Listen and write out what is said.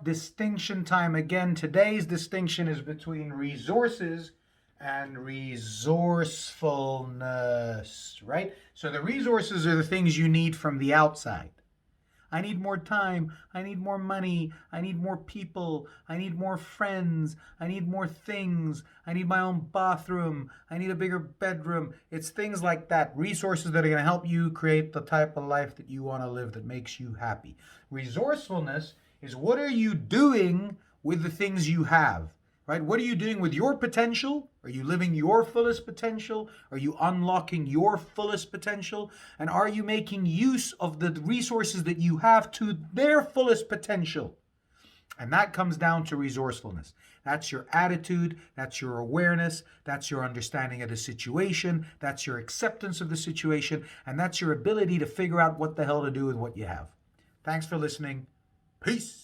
distinction time again. Today's distinction is between resources and resourcefulness, right? So the resources are the things you need from the outside. I need more time. I need more money. I need more people. I need more friends. I need more things. I need my own bathroom. I need a bigger bedroom. It's things like that. Resources that are going to help you create the type of life that you want to live that makes you happy. Resourcefulness is what are you doing with the things you have? Right? What are you doing with your potential? Are you living your fullest potential? Are you unlocking your fullest potential? And are you making use of the resources that you have to their fullest potential? And that comes down to resourcefulness. That's your attitude, that's your awareness, that's your understanding of the situation, that's your acceptance of the situation, and that's your ability to figure out what the hell to do with what you have. Thanks for listening. Peace.